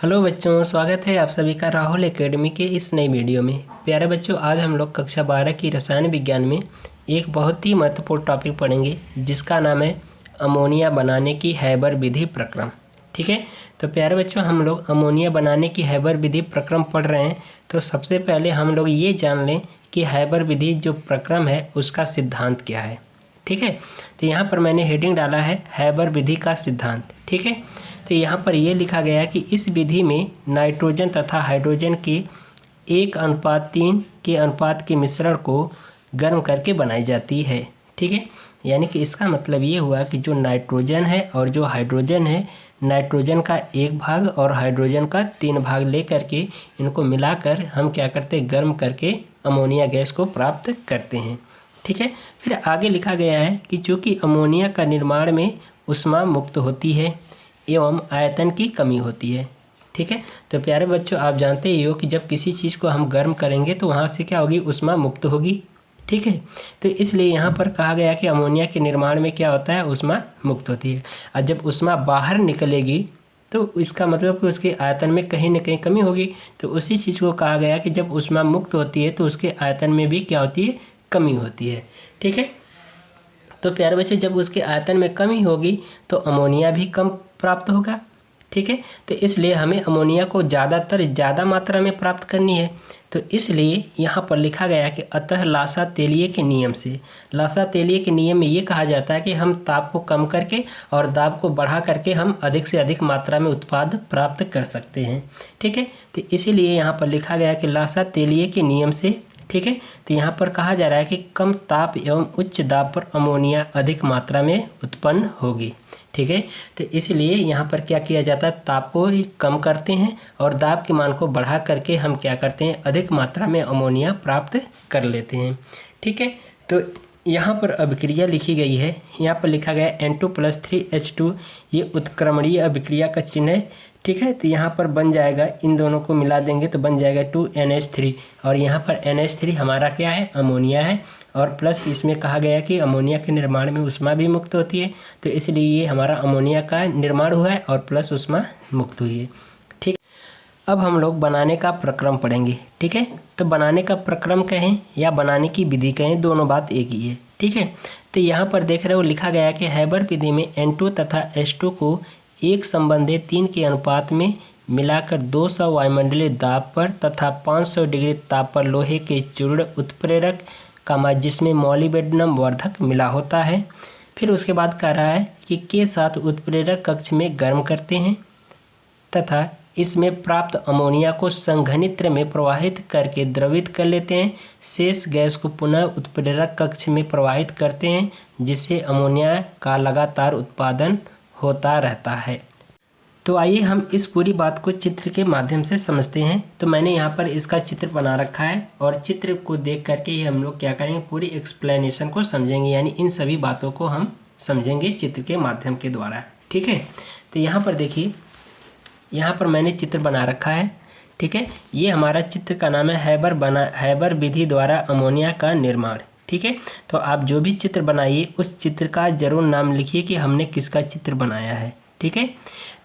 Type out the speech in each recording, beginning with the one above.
Hello बच्चों, स्वागत है आप सभी का राहुल एकेडमी के इस नई वीडियो में। प्यारे बच्चों, आज हम लोग कक्षा 12 की रसायन विज्ञान में एक बहुत ही महत्वपूर्ण टॉपिक पढ़ेंगे जिसका नाम है अमोनिया बनाने की हैबर विधि प्रक्रम। ठीक है, तो प्यारे बच्चों, हम लोग अमोनिया बनाने की हैबर विधि प्रक्रम पढ़ रहे हैं। तो सबसे पहले हम लोग ये जान लें कि हैबर विधि जो प्रक्रम है उसका सिद्धांत क्या है। ठीक है, तो यहाँ पर मैंने हेडिंग डाला है हैबर विधि का सिद्धांत। ठीक है, तो यहाँ पर ये लिखा गया कि इस विधि में नाइट्रोजन तथा हाइड्रोजन के 1:3 के अनुपात के मिश्रण को गर्म करके बनाई जाती है। ठीक है, यानी कि इसका मतलब ये हुआ कि जो नाइट्रोजन है और जो हाइड्रोजन है, नाइट्रोजन का 1 भाग और हाइड्रोजन का 3 भाग ले करके इनको मिलाकर हम क्या करते हैं, गर्म करके अमोनिया गैस को प्राप्त करते हैं। ठीक है, फिर आगे लिखा गया है कि चूँकि अमोनिया का निर्माण में ऊष्मा मुक्त होती है एवं आयतन की कमी होती है। ठीक है, तो प्यारे बच्चों, आप जानते ही हो कि जब किसी चीज़ को हम गर्म करेंगे तो वहाँ से क्या होगी, ऊष्मा मुक्त होगी। ठीक है, तो इसलिए यहाँ पर कहा गया कि अमोनिया के निर्माण में क्या होता है, ऊष्मा मुक्त होती है। और जब ऊष्मा बाहर निकलेगी तो इसका मतलब कि उसके आयतन में कहीं ना कहीं कमी होगी। तो उसी चीज़ को कहा गया कि जब ऊष्मा मुक्त होती है तो उसके आयतन में भी क्या होती है, कमी होती है। ठीक है, तो प्यारे बच्चों, जब उसके आयतन में कमी होगी तो अमोनिया भी कम प्राप्त होगा। ठीक है, तो इसलिए हमें अमोनिया को ज़्यादा मात्रा में प्राप्त करनी है। तो इसलिए यहाँ पर लिखा गया कि अतः लासा तेलिए के नियम से, लासा तेलिए के नियम में ये कहा जाता है कि हम ताप को कम करके और दाब को बढ़ा करके हम अधिक से अधिक मात्रा में उत्पाद प्राप्त कर सकते हैं। ठीक है, तो इसीलिए यहाँ पर लिखा गया कि लासा तेलिए के नियम से। ठीक है, तो यहाँ पर कहा जा रहा है कि कम ताप एवं उच्च दाब पर अमोनिया अधिक मात्रा में उत्पन्न होगी। ठीक है, तो इसलिए यहाँ पर क्या किया जाता है, ताप को ही कम करते हैं और दाब के मान को बढ़ा करके हम क्या करते हैं, अधिक मात्रा में अमोनिया प्राप्त कर लेते हैं। ठीक है, तो यहाँ पर अभिक्रिया लिखी गई है, यहाँ पर लिखा गया N2+3H2, ये उत्क्रमणीय अभिक्रिया का चिन्ह है। ठीक है, तो यहाँ पर बन जाएगा, इन दोनों को मिला देंगे तो बन जाएगा 2NH3 और यहाँ पर NH3 हमारा क्या है, अमोनिया है। और प्लस इसमें कहा गया कि अमोनिया के निर्माण में ऊष्मा भी मुक्त होती है, तो इसलिए ये हमारा अमोनिया का निर्माण हुआ है और प्लस ऊष्मा मुक्त हुई है। ठीक, अब हम लोग बनाने का प्रक्रम पढ़ेंगे। ठीक है, तो बनाने का प्रक्रम कहें या बनाने की विधि कहें, दोनों बात एक ही है। ठीक है, तो यहाँ पर देख रहे हो लिखा गया कि हैबर विधि में N2 तथा H2 को 1:3 के अनुपात में मिलाकर 200 वायुमंडलीय दाब पर तथा 500 डिग्री ताप पर लोहे के चूर्ण उत्प्रेरक जिसमें मॉलिब्डेनम वर्धक मिला होता है। फिर उसके बाद कह रहा है कि के साथ उत्प्रेरक कक्ष में गर्म करते हैं तथा इसमें प्राप्त अमोनिया को संघनित्र में प्रवाहित करके द्रवित कर लेते हैं। शेष गैस को पुनः उत्प्रेरक कक्ष में प्रवाहित करते हैं जिससे अमोनिया का लगातार उत्पादन होता रहता है। तो आइए हम इस पूरी बात को चित्र के माध्यम से समझते हैं। तो मैंने यहाँ पर इसका चित्र बना रखा है और चित्र को देख करके ही हम लोग क्या करेंगे, पूरी एक्सप्लेनेशन को समझेंगे, यानी इन सभी बातों को हम समझेंगे चित्र के माध्यम के द्वारा। ठीक है, तो यहाँ पर देखिए, यहाँ पर मैंने चित्र बना रखा है। ठीक है, ये हमारा चित्र का नाम है हैबर विधि द्वारा अमोनिया का निर्माण। ठीक है, तो आप जो भी चित्र बनाइए उस चित्र का जरूर नाम लिखिए कि हमने किसका चित्र बनाया है। ठीक है,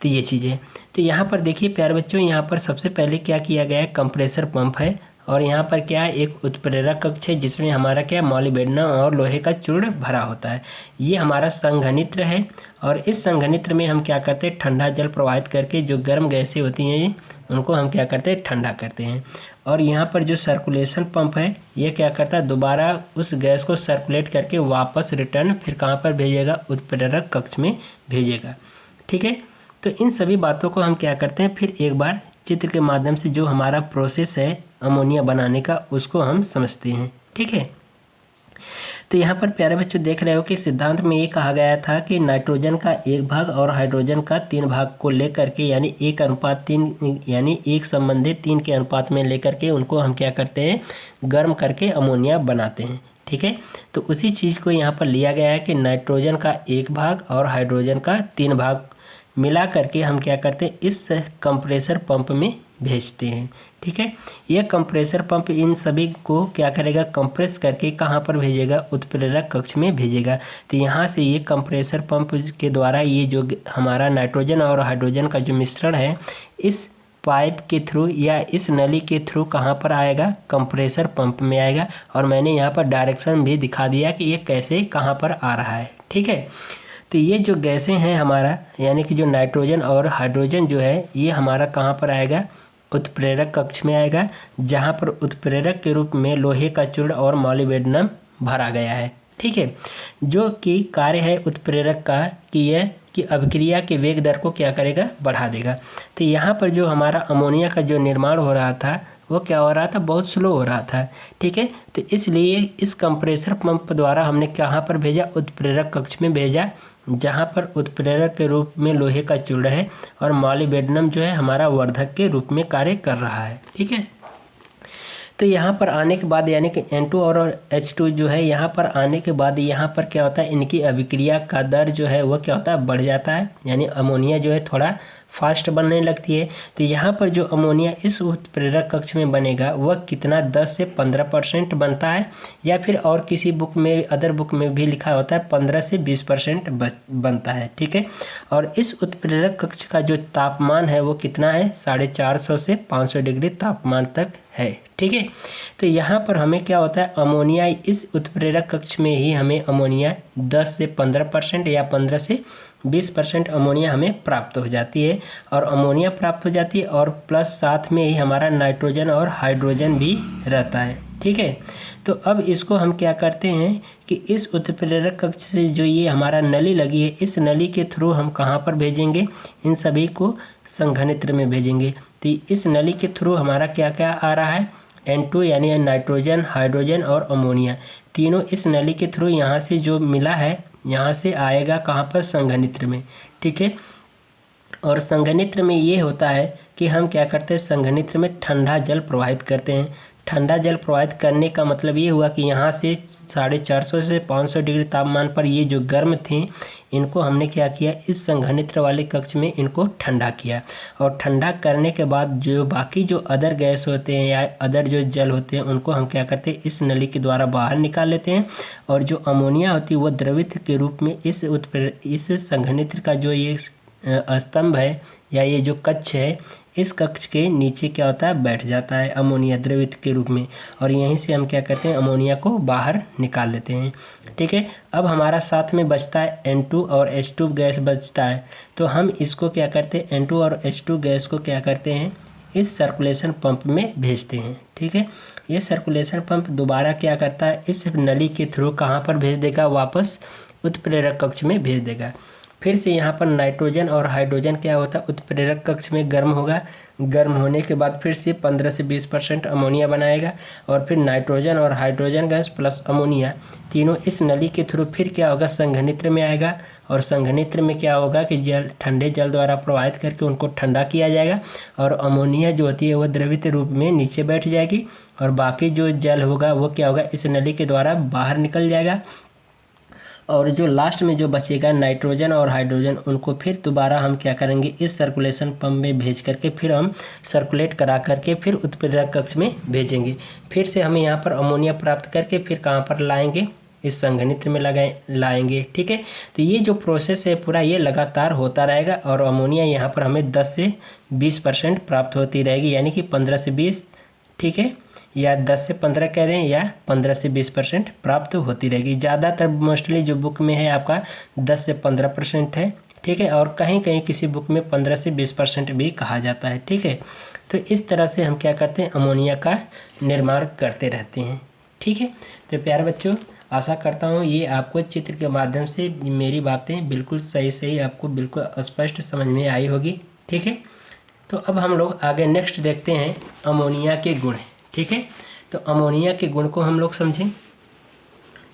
तो ये चीज़ें, तो यहाँ पर देखिए प्यारे बच्चों, यहाँ पर सबसे पहले क्या किया गया है, कंप्रेसर पंप है और यहाँ पर क्या है, एक उत्प्रेरक कक्ष है जिसमें हमारा क्या, मॉलिब्डेनम और लोहे का चूर्ण भरा होता है। ये हमारा संघनित्र है और इस संघनित्र में हम क्या करते हैं, ठंडा जल प्रवाहित करके जो गर्म गैसें होती हैं उनको हम क्या करते हैं, ठंडा करते हैं। और यहाँ पर जो सर्कुलेशन पंप है ये क्या करता है, दोबारा उस गैस को सर्कुलेट करके वापस रिटर्न फिर कहाँ पर भेजेगा, उत्प्रेरक कक्ष में भेजेगा। ठीक है, तो इन सभी बातों को हम क्या करते हैं, फिर एक बार चित्र के माध्यम से जो हमारा प्रोसेस है अमोनिया बनाने का उसको हम समझते हैं। ठीक है, तो यहाँ पर प्यारे बच्चों देख रहे हो कि सिद्धांत में ये कहा गया था कि नाइट्रोजन का 1 भाग और हाइड्रोजन का 3 भाग को लेकर के, यानी 1:3 यानी 1:3 के अनुपात में लेकर के उनको हम क्या करते हैं, गर्म करके अमोनिया बनाते हैं। ठीक है, तो उसी चीज़ को यहाँ पर लिया गया है कि नाइट्रोजन का 1 भाग और हाइड्रोजन का 3 भाग मिला करके हम क्या करते हैं, इस कंप्रेसर पंप में भेजते हैं। ठीक है, यह कंप्रेसर पंप इन सभी को क्या करेगा, कंप्रेस करके कहाँ पर भेजेगा, उत्प्रेरक कक्ष में भेजेगा। तो यहाँ से ये कंप्रेसर पंप के द्वारा ये जो हमारा नाइट्रोजन और हाइड्रोजन का जो मिश्रण है, इस पाइप के थ्रू या इस नली के थ्रू कहाँ पर आएगा, कंप्रेसर पंप में आएगा। और मैंने यहाँ पर डायरेक्शन भी दिखा दिया कि ये कैसे कहाँ पर आ रहा है। ठीक है, तो ये जो गैसें हैं हमारा, यानी कि जो नाइट्रोजन और हाइड्रोजन जो है, ये हमारा कहाँ पर आएगा, उत्प्रेरक कक्ष में आएगा, जहाँ पर उत्प्रेरक के रूप में लोहे का चूर्ण और मॉलिब्डेनम भरा गया है। ठीक है, जो कि कार्य है उत्प्रेरक का कि यह कि अभिक्रिया के वेग दर को क्या करेगा, बढ़ा देगा। तो यहाँ पर जो हमारा अमोनिया का जो निर्माण हो रहा था वो क्या हो रहा था, बहुत स्लो हो रहा था। ठीक है, तो इसलिए इस कंप्रेसर पंप द्वारा हमने कहाँ पर भेजा, उत्प्रेरक कक्ष में भेजा, जहाँ पर उत्प्रेरक के रूप में लोहे का चूर्ण है और मॉलिब्डेनम जो है हमारा वर्धक के रूप में कार्य कर रहा है। ठीक है, तो यहाँ पर आने के बाद यानी कि N2 और H2 जो है, यहाँ पर आने के बाद यहाँ पर क्या होता है, इनकी अभिक्रिया का दर जो है वो क्या होता है, बढ़ जाता है, यानी अमोनिया जो है थोड़ा फास्ट बनने लगती है। तो यहाँ पर जो अमोनिया इस उत्प्रेरक कक्ष में बनेगा वह कितना 10 से 15% बनता है, या फिर और किसी बुक में, अदर बुक में भी लिखा होता है 15 से 20% बनता है। ठीक है, और इस उत्प्रेरक कक्ष का जो तापमान है वो कितना है, 450 से 500 डिग्री तापमान तक है। ठीक है, तो यहाँ पर हमें क्या होता है, अमोनिया इस उत्प्रेरक कक्ष में ही हमें अमोनिया 10 से 15% या 15 से 20% अमोनिया हमें प्राप्त हो जाती है। और अमोनिया प्राप्त हो जाती है और प्लस साथ में ही हमारा नाइट्रोजन और हाइड्रोजन भी रहता है। ठीक है, तो अब इसको हम क्या करते हैं कि इस उत्प्रेरक कक्ष से जो ये हमारा नली लगी है, इस नली के थ्रू हम कहाँ पर भेजेंगे, इन सभी को संघनित्र में भेजेंगे। तो इस नली के थ्रू हमारा क्या क्या आ रहा है, N2 यानी नाइट्रोजन, हाइड्रोजन और अमोनिया, तीनों इस नली के थ्रू यहाँ से जो मिला है यहाँ से आएगा कहाँ पर, संघनित्र में। ठीक है, और संघनित्र में ये होता है कि हम क्या करते हैं, संघनित्र में ठंडा जल प्रवाहित करते हैं। ठंडा जल प्रवाहित करने का मतलब ये हुआ कि यहाँ से 450 से 500 डिग्री तापमान पर ये जो गर्म थे, इनको हमने क्या किया, इस संघनित्र वाले कक्ष में इनको ठंडा किया। और ठंडा करने के बाद जो बाकी जो अदर गैस होते हैं या अदर जो जल होते हैं, उनको हम क्या करते हैं, इस नली के द्वारा बाहर निकाल लेते हैं। और जो अमोनिया होती है वो द्रवित के रूप में इस संघनित्र का जो ये स्तंभ है या ये जो कक्ष है, इस कक्ष के नीचे क्या होता है, बैठ जाता है अमोनिया द्रवित के रूप में। और यहीं से हम क्या करते हैं, अमोनिया को बाहर निकाल लेते हैं। ठीक है, अब हमारा साथ में बचता है N2 और H2 गैस बचता है। तो हम इसको क्या करते हैं, N2 और H2 गैस को क्या करते हैं, इस सर्कुलेशन पंप में भेजते हैं। ठीक है, ये सर्कुलेशन पंप दोबारा क्या करता है, इस नली के थ्रू कहाँ पर भेज देगा, वापस उत्प्रेरक कक्ष में भेज देगा। फिर से यहाँ पर नाइट्रोजन और हाइड्रोजन क्या होता है, उत्प्रेरक कक्ष में गर्म होगा। गर्म होने के बाद फिर से 15 से 20% अमोनिया बनाएगा। और फिर नाइट्रोजन और हाइड्रोजन गैस प्लस अमोनिया तीनों इस नली के थ्रू फिर क्या होगा, संघनित्र में आएगा। और संघनित्र में क्या होगा कि जल, ठंडे जल द्वारा प्रवाहित करके उनको ठंडा किया जाएगा। और अमोनिया जो होती है वह द्रवित रूप में नीचे बैठ जाएगी। और बाकी जो जल होगा वो क्या होगा, इस नली के द्वारा बाहर निकल जाएगा। और जो लास्ट में जो बचेगा नाइट्रोजन और हाइड्रोजन, उनको फिर दोबारा हम क्या करेंगे, इस सर्कुलेशन पंप में भेज करके फिर हम सर्कुलेट करा करके फिर उत्प्रेरक कक्ष में भेजेंगे। फिर से हम यहाँ पर अमोनिया प्राप्त करके फिर कहाँ पर लाएंगे, इस संघनित्र में लाएंगे। ठीक है, तो ये जो प्रोसेस है पूरा ये लगातार होता रहेगा। और अमोनिया यहाँ पर हमें 10 से 20% प्राप्त होती रहेगी, यानी कि 15 से 20, ठीक है, या 10 से 15 कह रहे हैं, या 15 से 20% प्राप्त होती रहेगी। ज़्यादातर मोस्टली जो बुक में है आपका 10 से 15% है। ठीक है, और कहीं कहीं किसी बुक में 15 से 20% भी कहा जाता है। ठीक है, तो इस तरह से हम क्या करते हैं, अमोनिया का निर्माण करते रहते हैं। ठीक है, तो प्यारे बच्चों, आशा करता हूँ ये आपको चित्र के माध्यम से मेरी बातें बिल्कुल सही आपको बिल्कुल स्पष्ट समझ में आई होगी। ठीक है, तो अब हम लोग आगे नेक्स्ट देखते हैं अमोनिया के गुण। ठीक है, तो अमोनिया के गुण को हम लोग समझें।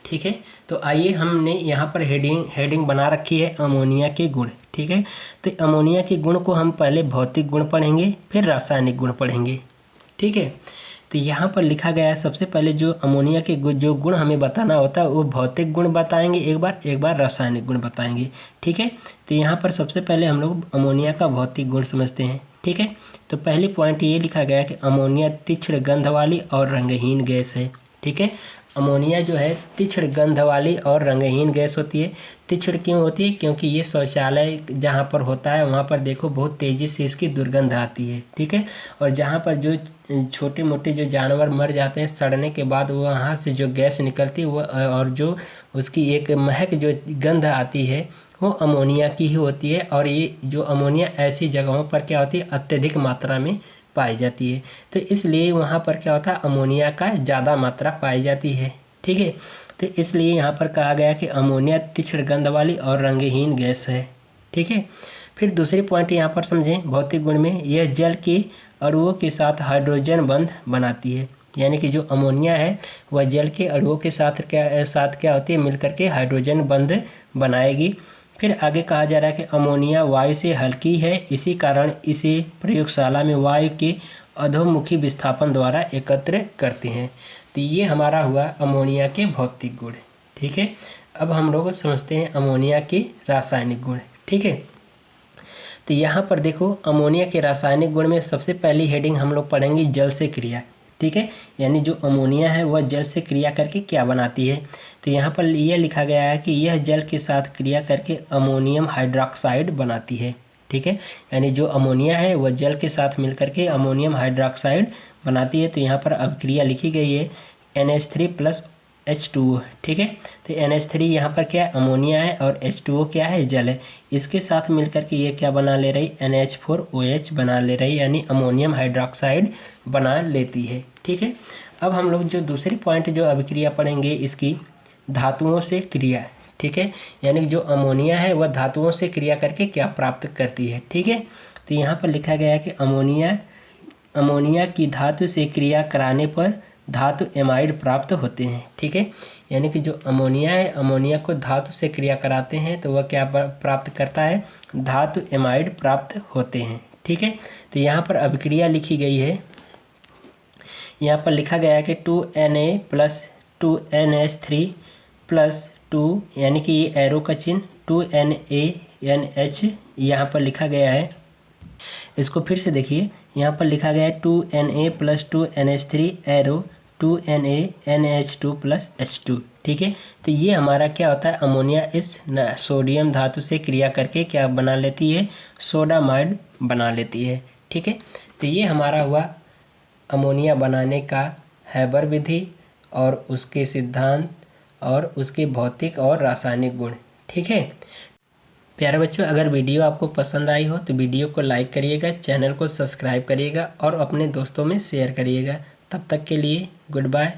ठीक है, तो आइए, हमने यहाँ पर हेडिंग बना रखी है अमोनिया के गुण। ठीक है, तो अमोनिया के गुण को हम पहले भौतिक गुण पढ़ेंगे, फिर रासायनिक गुण पढ़ेंगे। ठीक है, तो यहाँ पर लिखा गया है सबसे पहले जो अमोनिया के जो गुण हमें बताना होता है वो भौतिक गुण बताएंगे एक बार रासायनिक गुण बताएंगे। ठीक है, तो यहाँ पर सबसे पहले हम लोग अमोनिया का भौतिक गुण समझते हैं। ठीक है, तो पहली पॉइंट ये लिखा गया है कि अमोनिया तीक्ष्ण गंध वाली और रंगहीन गैस है। ठीक है। अमोनिया जो है तीक्ष्ण गंध वाली और रंगहीन गैस होती है। तीक्ष्ण क्यों होती है? क्योंकि ये शौचालय जहाँ पर होता है वहाँ पर देखो बहुत तेज़ी से इसकी दुर्गंध आती है, ठीक है। और जहाँ पर जो छोटे मोटे जो जानवर मर जाते हैं सड़ने के बाद वो वहाँ से जो गैस निकलती है वो और जो उसकी एक महक जो गंध आती है वो अमोनिया की ही होती है। और ये जो अमोनिया ऐसी जगहों पर क्या होती है, अत्यधिक मात्रा में पाई जाती है। तो इसलिए वहाँ पर क्या होता है, अमोनिया का ज़्यादा मात्रा पाई जाती है, ठीक है। तो इसलिए यहाँ पर कहा गया कि अमोनिया तीक्ष्ण गंध वाली और रंगहीन गैस है, ठीक है। फिर दूसरी पॉइंट यहाँ पर समझें भौतिक गुण में, यह जल के अणुओं के साथ हाइड्रोजन बंध बनाती है। यानी कि जो अमोनिया है वह जल के अणुओं के साथ क्या होती है, मिलकर के हाइड्रोजन बंध बनाएगी। फिर आगे कहा जा रहा है कि अमोनिया वायु से हल्की है, इसी कारण इसे प्रयोगशाला में वायु के अधोमुखी विस्थापन द्वारा एकत्र करते हैं। तो ये हमारा हुआ अमोनिया के भौतिक गुण, ठीक है। अब हम लोग समझते हैं अमोनिया के रासायनिक गुण, ठीक है। तो यहाँ पर देखो अमोनिया के रासायनिक गुण में सबसे पहली हेडिंग हम लोग पढ़ेंगे जल से क्रिया, ठीक है। यानी जो अमोनिया है वह जल से क्रिया करके क्या बनाती है। तो यहाँ पर यह लिखा गया है कि यह जल के साथ क्रिया करके अमोनियम हाइड्रोक्साइड बनाती है, ठीक है। यानी जो अमोनिया है वह जल के साथ मिलकर के अमोनियम हाइड्रोक्साइड बनाती है। तो यहाँ पर अभिक्रिया लिखी गई है NH3 + H2O, ठीक है। तो NH3 यहाँ पर क्या है, अमोनिया है, और H2O क्या है, जल है। इसके साथ मिलकर के ये क्या बना ले रही, NH4OH बना ले रही, यानी अमोनियम हाइड्रोक्साइड बना लेती है, ठीक है। अब हम लोग जो दूसरी पॉइंट जो अभिक्रिया पढ़ेंगे इसकी धातुओं से क्रिया, ठीक है। यानी जो अमोनिया है वह धातुओं से क्रिया करके क्या प्राप्त करती है, ठीक है। तो यहाँ पर लिखा गया है कि अमोनिया की धातु से क्रिया कराने पर धातु एमाइड प्राप्त होते हैं, ठीक है। यानी कि जो अमोनिया है, अमोनिया को धातु से क्रिया कराते हैं तो वह क्या प्राप्त करता है, धातु एमाइड प्राप्त होते हैं, ठीक है। तो यहाँ पर अभिक्रिया लिखी गई है, यहाँ पर लिखा गया है कि 2Na + 2NH3 + 2, यानी कि ये एरो का चिन्ह 2NaNH यहाँ पर लिखा गया है। इसको फिर से देखिए, यहाँ पर लिखा गया है 2Na + 2NH3 arrow 2NaNH2 + H2, ठीक है। तो ये हमारा क्या होता है, अमोनिया इस सोडियम धातु से क्रिया करके क्या बना लेती है, सोडामाइड बना लेती है, ठीक है। तो ये हमारा हुआ अमोनिया बनाने का हैबर विधि और उसके सिद्धांत और उसके भौतिक और रासायनिक गुण, ठीक है। प्यारे बच्चों, अगर वीडियो आपको पसंद आई हो तो वीडियो को लाइक करिएगा, चैनल को सब्सक्राइब करिएगा और अपने दोस्तों में शेयर करिएगा। तब तक के लिए गुड बाय।